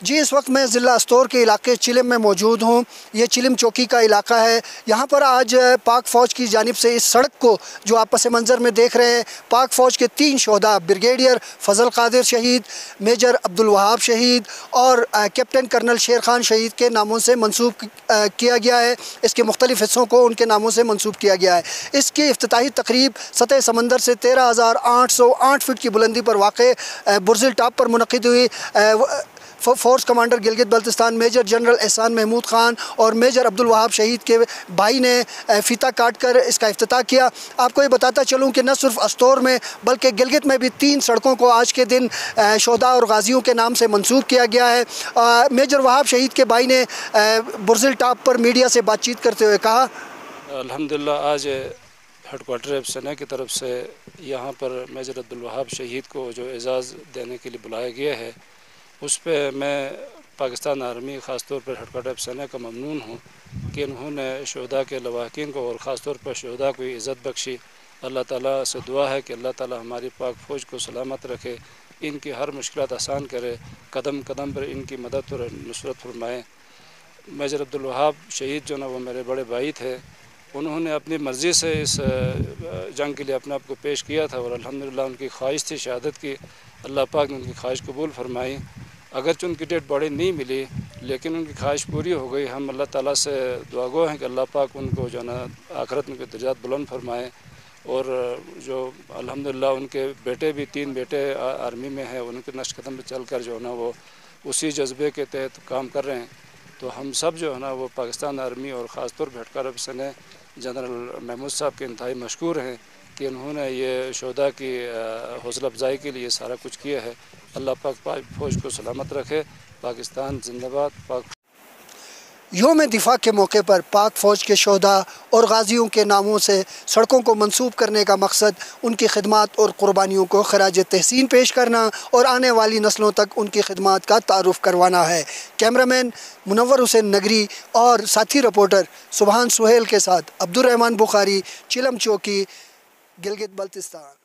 جی اس وقت میں ضلع استور کے علاقے چلم میں موجود ہوں۔ یہ چلم چوکی کا علاقہ ہے۔ یہاں پر آج پاک فوج کی جانب سے اس سڑک کو جو آپ پس منظر میں دیکھ رہے ہیں، پاک فوج کے 3 شہداء بریگیڈیئر فضل قادر شہید، میجر عبدالوہاب شہید اور کیپٹن کرنل شیر خان شہید کے ناموں سے منسوب کیا گیا ہے۔ اس کے مختلف حصوں کو ان کے ناموں سے منسوب کیا گیا ہے۔ اس کی افتتاحی تقریب سطح سمندر سے 13,808 فٹ کی بلندی پر واقع برزل ٹاپ پر منعقد ہوئی۔ Force commander Gilgit Baltistan major general Ehsan Mahmood Khan اور میجر عبدالوہاب شہید کے بھائی نے فیتہ کاٹ کر اس کا افتتاح کیا۔ آپ کو یہ بتاتا چلوں کہ نہ صرف استور میں بلکہ گلگت میں بھی 3 سڑکوں کو آج کے دن شہداء اور غازیوں کے نام سے منسوب کیا گیا ہے۔ میجر وہاب شہید کے بھائی نے برزل ٹاپ پر میڈیا سے بات چیت کرتے ہوئے کہا، الحمدللہ آج ہیڈ کوارٹر ایف سینا کی طرف سے یہاں پر میجر عبدالوہاب شہید کو جو اعزاز دینے کے لیے بلایا گیا ہے، اس پہ میں پاکستان آرمی خاص طور پر ہیڈ کوارٹر ایف سینا کا ممنون ہوں کہ انہوں نے شہداء کے لواحقین کو اور خاص طور پر شہداء کو عزت بخشی۔ اللہ تعالیٰ سے دعا ہے کہ اللہ تعالیٰ ہماری پاک فوج کو سلامت رکھے، ان کی ہر مشکلات آسان کرے، قدم قدم پر ان کی مدد اور نصرت فرمائے۔ میجر عبدالوہاب شہید جو نا وہ میرے بڑے بھائی تھے، انہوں نے اپنی مرضی سے اس جنگ کے لیے اپنے آپ کو پیش کیا تھا اور الحمدللہ ان کی خواہش تھی شہادت کی۔ اللہ پاک نے ان کی خواہش قبول فرمائی۔ اگرچہ ان کی ڈیڈ باڈی نہیں ملی لیکن ان کی خواہش پوری ہو گئی۔ ہم اللہ تعالیٰ سے دعا گو ہیں کہ اللہ پاک ان کو جو نا آخرت میں کے درجات بلند فرمائے، اور جو الحمدللہ ان کے بیٹے بھی 3 بیٹے آرمی میں ہیں، ان کے نقش قدم پہ چل کر جو ہے نا وہ اسی جذبے کے تحت کام کر رہے ہیں۔ تو ہم سب جو ہے نا وہ پاکستان آرمی اور خاص طور پہ ہیڈ کوارٹر ایف سینا جنرل محمود صاحب کے انتہائی مشکور ہیں کہ انہوں نے یہ شہداء کی حوصلہ افزائی کے لیے سارا کچھ کیا ہے۔ اللہ پاک فوج کو سلامت رکھے۔ پاکستان زندہ باد۔ پاک یوم دفاع کے موقع پر پاک فوج کے شہداء اور غازیوں کے ناموں سے سڑکوں کو منسوب کرنے کا مقصد ان کی خدمات اور قربانیوں کو خراج تحسین پیش کرنا اور آنے والی نسلوں تک ان کی خدمات کا تعارف کروانا ہے۔ کیمرامین منور حسین نگری اور ساتھی رپورٹر سبحان سہیل کے ساتھ عبدالرحمن بخاری، چلم چوکی، گلگت بلتستان۔